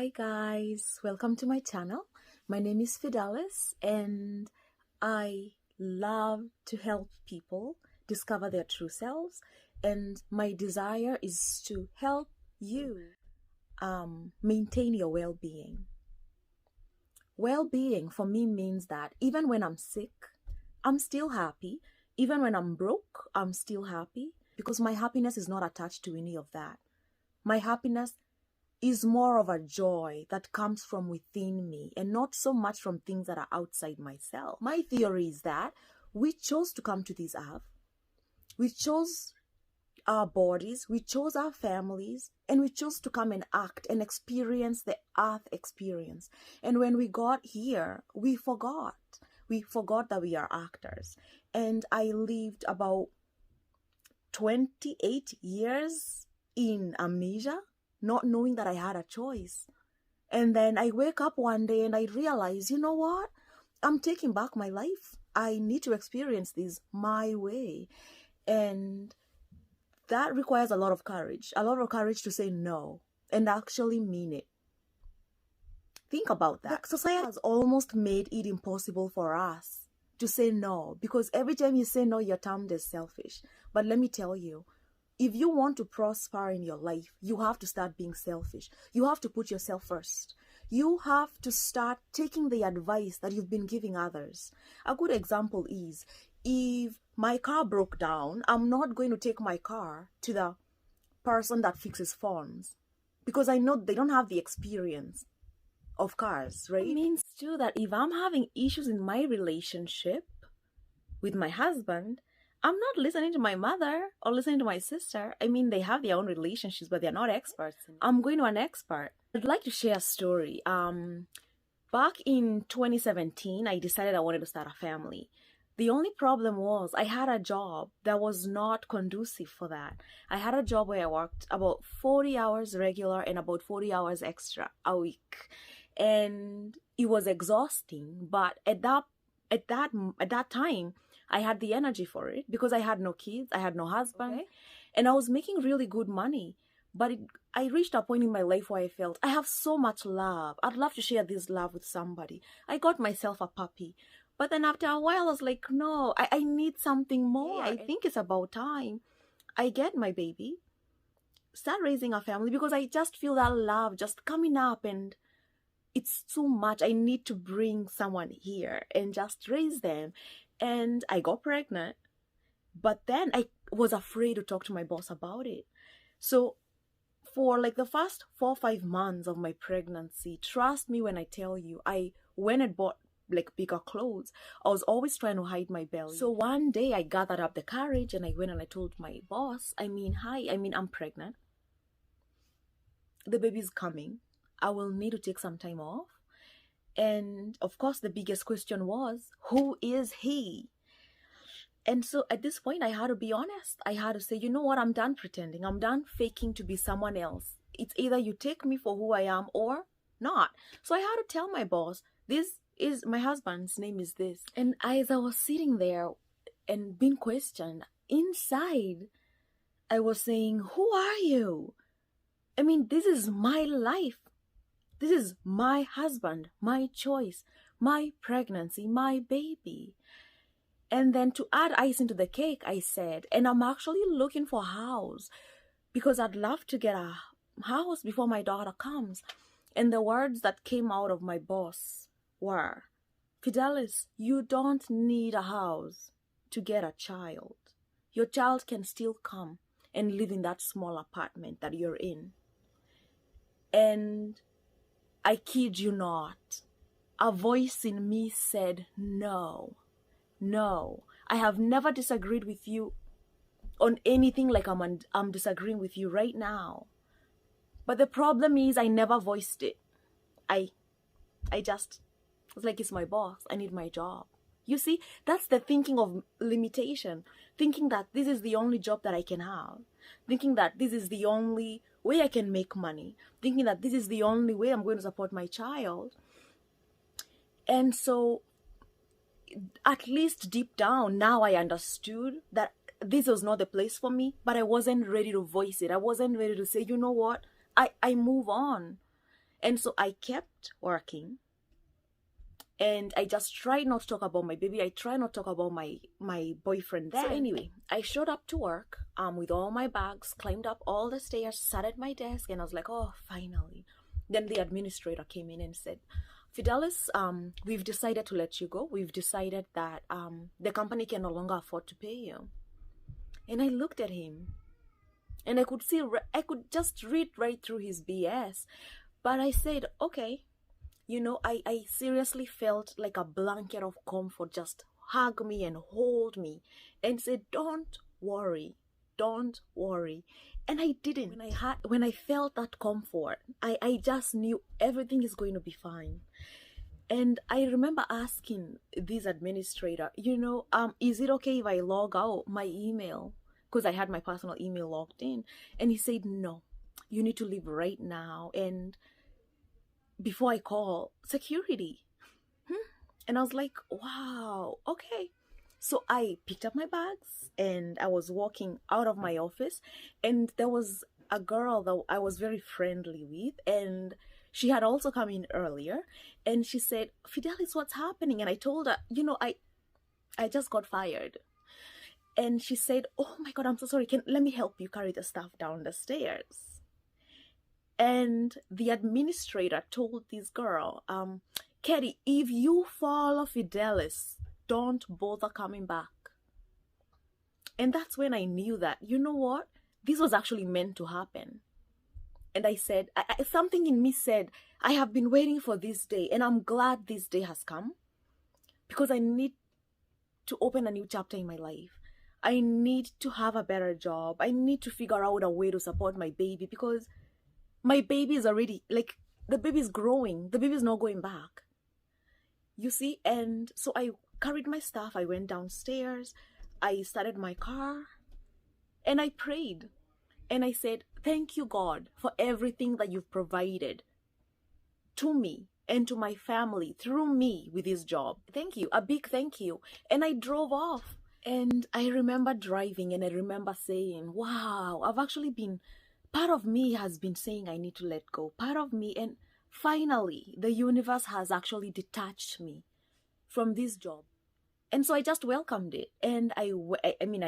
Hi guys, welcome to my channel. My name is Fidelis and I love to help people discover their true selves, and my desire is to help you maintain your well-being. Well-being for me means that even when I'm sick, I'm still happy. Even when I'm broke, I'm still happy because my happiness is not attached to any of that. My happiness is more of a joy that comes from within me and not so much from things that are outside myself. My theory is that we chose to come to this earth. We chose our bodies, we chose our families, and we chose to come and act and experience the earth experience. And when we got here, we forgot. We forgot that we are actors. And I lived about 28 years in amnesia, not knowing that I had a choice. And then I wake up one day and I realize, you know what? I'm taking back my life. I need to experience this my way. And that requires a lot of courage to say no and actually mean it. Think about that. Society has almost made it impossible for us to say no, because every time you say no, you're termed as selfish. But let me tell you, if you want to prosper in your life, you have to start being selfish. You have to put yourself first. You have to start taking the advice that you've been giving others. A good example is, if my car broke down, I'm not going to take my car to the person that fixes phones because I know they don't have the experience of cars, right? It means too that if I'm having issues in my relationship with my husband, I'm not listening to my mother or listening to my sister. I mean, they have their own relationships, but they're not experts. I'm going to an expert. I'd like to share a story. Back in 2017, I decided I wanted to start a family. The only problem was I had a job that was not conducive for that. I had a job where I worked about 40 hours regular and about 40 hours extra a week. And it was exhausting, but at that time, I had the energy for it because I had no kids, I had no husband, and I was making really good money. But I reached a point in my life where I felt I have so much love. I'd love to share this love with somebody. I got myself a puppy. But then after a while, I was like, no, I need something more. I think it's about time I get my baby, start raising a family, because I just feel that love just coming up and it's too much. I need to bring someone here and just raise them. And I got pregnant, but then I was afraid to talk to my boss about it. So for like the first 4 or 5 months of my pregnancy, trust me when I tell you, I went and bought like bigger clothes. I was always trying to hide my belly. So one day I gathered up the courage and I went and I told my boss, I'm pregnant. The baby's coming. I will need to take some time off. And of course, the biggest question was, who is he? And so at this point, I had to be honest. I had to say, you know what? I'm done pretending. I'm done faking to be someone else. It's either you take me for who I am or not. So I had to tell my boss, this is my husband's name is this. And as I was sitting there and being questioned, inside, I was saying, who are you? I mean, this is my life. This is my husband, my choice, my pregnancy, my baby. And then to add icing to the cake, I said, and I'm actually looking for a house because I'd love to get a house before my daughter comes. And the words that came out of my boss were, Fidelis, you don't need a house to get a child. Your child can still come and live in that small apartment that you're in. And I kid you not, a voice in me said, no, I have never disagreed with you on anything like I'm disagreeing with you right now. But the problem is I never voiced it. I just was like, it's my boss, I need my job. You see, that's the thinking of limitation, thinking that this is the only job that I can have, thinking that this is the only way I can make money, thinking that this is the only way I'm going to support my child. And so at least deep down, now I understood that this was not the place for me, but I wasn't ready to voice it. I wasn't ready to say, you know what, I move on. And so I kept working, and I just tried not to talk about my baby. I tried not to talk about my boyfriend then. So anyway, I showed up to work with all my bags, climbed up all the stairs, sat at my desk, and I was like, oh, finally. Then the administrator came in and said, Fidelis, we've decided to let you go. We've decided that the company can no longer afford to pay you. And I looked at him, and I could just read right through his BS. But I said, okay. You know, I seriously felt like a blanket of comfort just hug me and hold me and said, don't worry, don't worry. And I didn't. When I felt that comfort, I just knew everything is going to be fine. And I remember asking this administrator, is it okay if I log out my email? Because I had my personal email logged in. And he said, no, you need to leave right now. And before I call security. And I was like, wow, okay. So I picked up my bags and I was walking out of my office, and there was a girl that I was very friendly with, and she had also come in earlier, and she said, Fidelis, what's happening? And I told her, I just got fired. And she said, oh my God, I'm so sorry. Let me help you carry the stuff down the stairs. And the administrator told this girl, Katie, if you follow Fidelis, don't bother coming back. And that's when I knew that, you know what? This was actually meant to happen. And I said, something in me said, I have been waiting for this day, and I'm glad this day has come, because I need to open a new chapter in my life. I need to have a better job. I need to figure out a way to support my baby, because my baby is already, the baby is growing. The baby is not going back. You see? And so I carried my stuff. I went downstairs. I started my car. And I prayed. And I said, thank you, God, for everything that you've provided to me and to my family through me with this job. Thank you. A big thank you. And I drove off. And I remember driving, and I remember saying, wow, part of me has been saying I need to let go. Part of me, and finally, the universe has actually detached me from this job. And so I just welcomed it. And I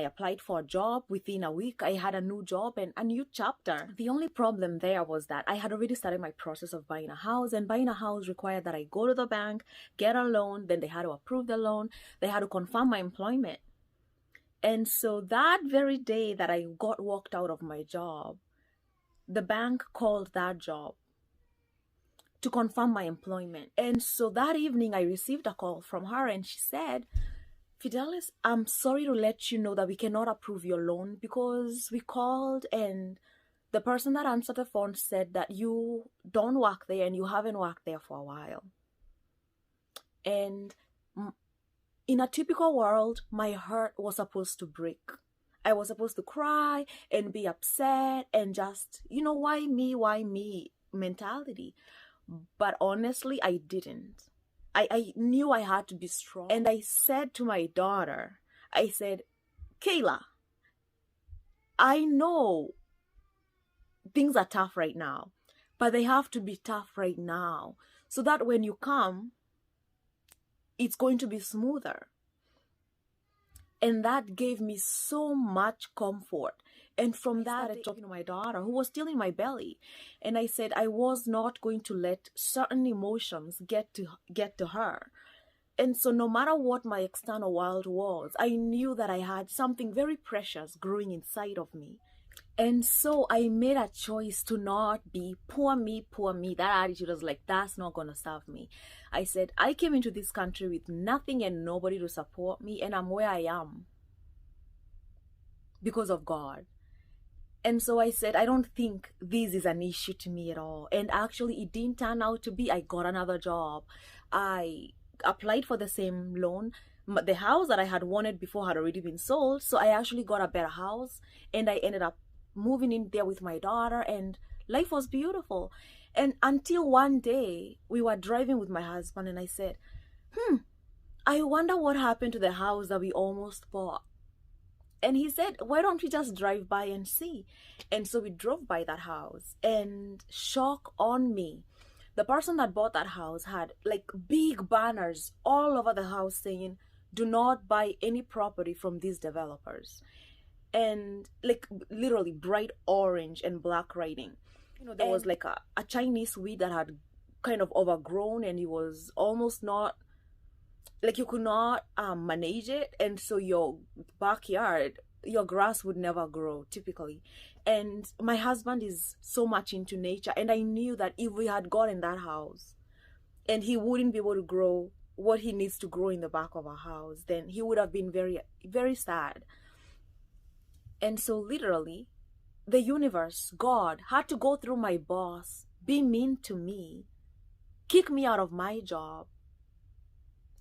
applied for a job. Within a week, I had a new job and a new chapter. The only problem there was that I had already started my process of buying a house. And buying a house required that I go to the bank, get a loan. Then they had to approve the loan. They had to confirm my employment. And so that very day that I got walked out of my job, the bank called that job to confirm my employment. And so that evening, I received a call from her, and she said, Fidelis, I'm sorry to let you know that we cannot approve your loan, because we called and the person that answered the phone said that you don't work there and you haven't worked there for a while. And in a typical world, my heart was supposed to break. I was supposed to cry and be upset and just, why me mentality. But honestly, I didn't. I knew I had to be strong. And I said to my daughter, I said, Kayla, I know things are tough right now, but they have to be tough right now so that when you come, it's going to be smoother. And that gave me so much comfort. And from that, I started talking to my daughter, who was still in my belly. And I said I was not going to let certain emotions get to her. And so no matter what my external world was, I knew that I had something very precious growing inside of me. And so I made a choice to not be poor me. That attitude was like, that's not going to serve me. I said, I came into this country with nothing and nobody to support me, and I'm where I am because of God. And so I said, I don't think this is an issue to me at all. And actually, it didn't turn out to be. I got another job. I applied for the same loan. The house that I had wanted before had already been sold. So I actually got a better house, and I ended up moving in there with my daughter, and life was beautiful. And until one day, we were driving with my husband, and I said, I wonder what happened to the house that we almost bought. And he said, why don't we just drive by and see? And so we drove by that house, and shock on me. The person that bought that house had like big banners all over the house saying, "Do not buy any property from these developers." And like literally bright orange and black writing. There was like a Chinese weed that had kind of overgrown, and it was almost not like you could not manage it, and so your backyard, your grass would never grow typically. And my husband is so much into nature, and I knew that if we had gotten that house and he wouldn't be able to grow what he needs to grow in the back of our house, then he would have been very, very sad. And so literally the universe, God, had to go through my boss, be mean to me, kick me out of my job,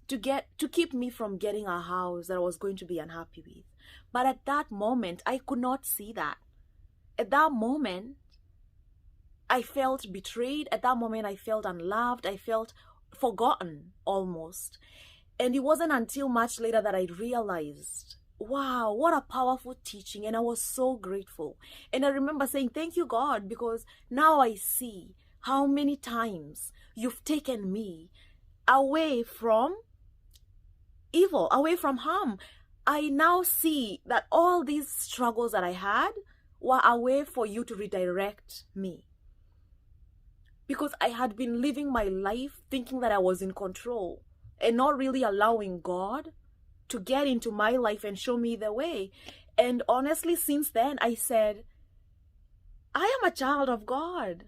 to keep me from getting a house that I was going to be unhappy with. But at that moment, I could not see that. At that moment, I felt betrayed. At that moment, I felt unloved. I felt forgotten almost. And it wasn't until much later that I realized, wow, what a powerful teaching. And I was so grateful. And I remember saying, thank you, God, because now I see how many times you've taken me away from evil, away from harm. I now see that all these struggles that I had were a way for you to redirect me. Because I had been living my life thinking that I was in control and not really allowing God to get into my life and show me the way. And honestly, since then, I said, I am a child of God.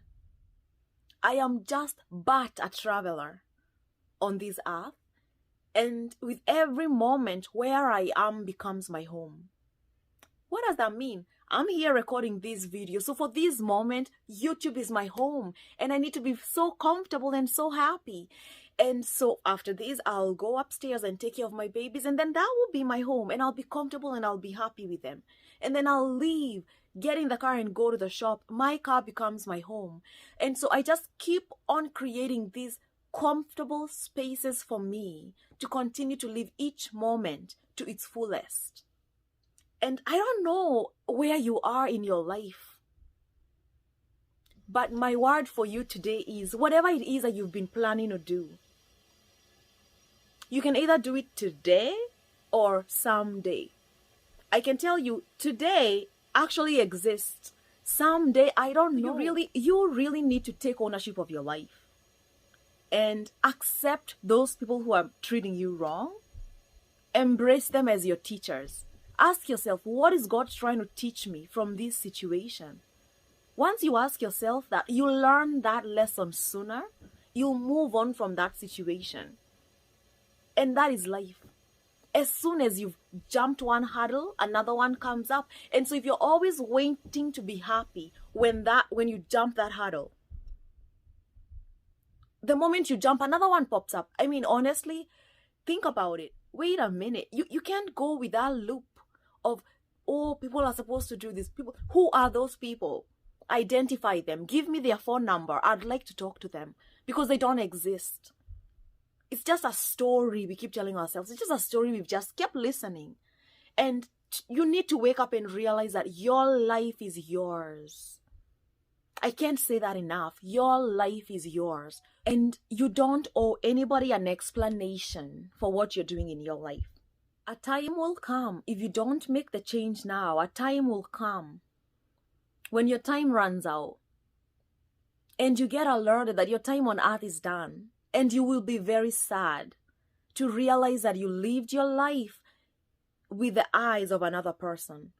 I am just but a traveler on this earth. And with every moment, where I am becomes my home. What does that mean? I'm here recording this video. So for this moment, YouTube is my home. And I need to be so comfortable and so happy. And so after this, I'll go upstairs and take care of my babies. And then that will be my home. And I'll be comfortable and I'll be happy with them. And then I'll leave, get in the car and go to the shop. My car becomes my home. And so I just keep on creating these comfortable spaces for me to continue to live each moment to its fullest. And I don't know where you are in your life, but my word for you today is whatever it is that you've been planning to do, you can either do it today or someday. I can tell you today actually exists. Someday, I don't know. You really need to take ownership of your life and accept those people who are treating you wrong. Embrace them as your teachers. Ask yourself, what is God trying to teach me from this situation? Once you ask yourself that, you learn that lesson sooner, you'll move on from that situation. And that is life. As soon as you've jumped one hurdle, another one comes up. And so if you're always waiting to be happy when you jump that hurdle, the moment you jump, another one pops up. I mean, honestly, think about it. Wait a minute. You can't go with that loop of, oh, people are supposed to do this. People, who are those people? Identify them. Give me their phone number. I'd like to talk to them, because they don't exist. It's just a story we keep telling ourselves. It's just a story we've just kept listening. And you need to wake up and realize that your life is yours. I can't say that enough. Your life is yours. And you don't owe anybody an explanation for what you're doing in your life. A time will come, if you don't make the change now, a time will come when your time runs out and you get alerted that your time on earth is done, and you will be very sad to realize that you lived your life with the eyes of another person.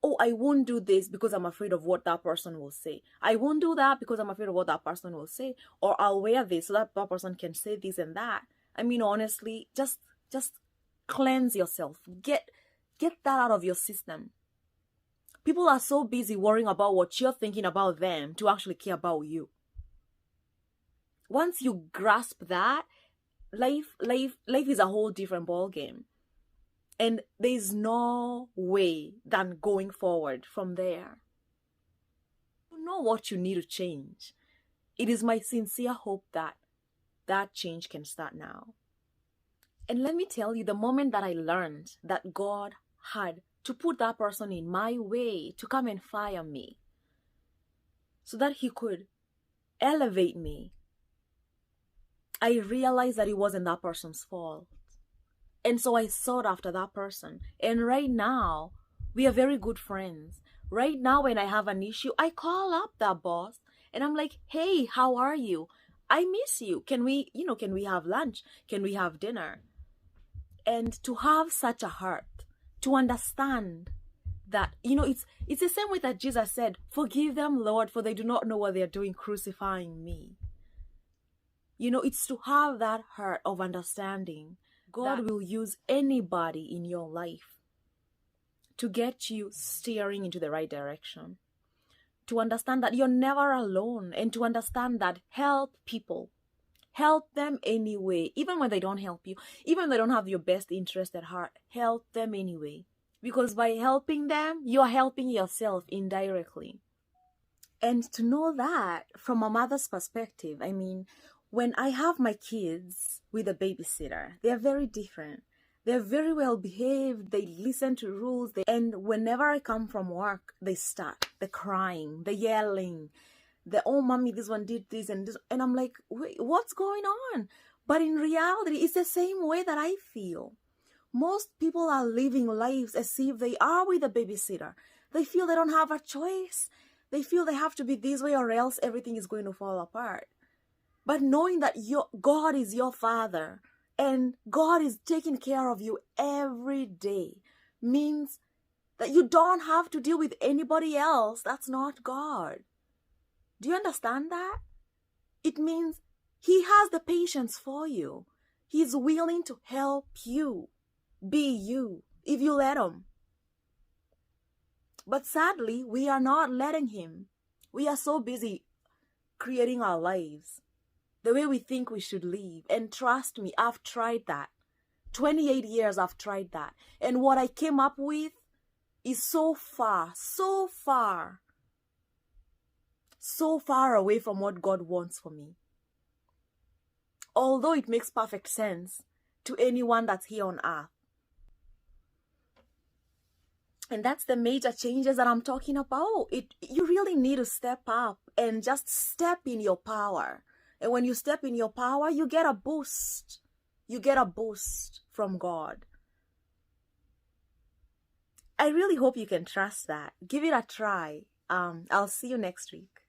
Oh, I won't do this because I'm afraid of what that person will say. I won't do that because I'm afraid of what that person will say. Or I'll wear this so that person can say this and that. I mean, honestly, just cleanse yourself. Get that out of your system. People are so busy worrying about what you're thinking about them to actually care about you. Once you grasp that, life is a whole different ballgame. And there's no way than going forward from there. You know what you need to change. It is my sincere hope that that change can start now. And let me tell you, the moment that I learned that God had to put that person in my way to come and fire me so that he could elevate me I realized that it wasn't that person's fault. And so I sought after that person. And right now, we are very good friends. Right now, when I have an issue, I call up that boss and I'm like, hey, how are you? I miss you. Can we have lunch? Can we have dinner? And to have such a heart, to understand that, it's the same way that Jesus said, forgive them, Lord, for they do not know what they are doing, crucifying me. It's to have that heart of understanding. God will use anybody in your life to get you steering into the right direction. To understand that you're never alone, and to understand that help people. Help them anyway, even when they don't help you, even when they don't have your best interest at heart. Help them anyway. Because by helping them, you're helping yourself indirectly. And to know that from a mother's perspective, I mean, when I have my kids with a babysitter, they're very different. They're very well behaved. They listen to rules. And whenever I come from work, they start. They're crying. They're yelling. Oh, mommy, this one did this and this. And I'm like, wait, what's going on? But in reality, it's the same way that I feel. Most people are living lives as if they are with a babysitter. They feel they don't have a choice. They feel they have to be this way or else everything is going to fall apart. But knowing that God is your Father and God is taking care of you every day means that you don't have to deal with anybody else. That's not God. Do you understand that? It means He has the patience for you. He's willing to help you be you if you let Him. But sadly, we are not letting Him. We are so busy creating our lives the way we think we should live. And trust me, I've tried that. 28 years I've tried that. And what I came up with is so far away from what God wants for me. Although it makes perfect sense to anyone that's here on earth. And that's the major changes that I'm talking about. You really need to step up and just step in your power. And when you step in your power, you get a boost. You get a boost from God. I really hope you can trust that. Give it a try. I'll see you next week.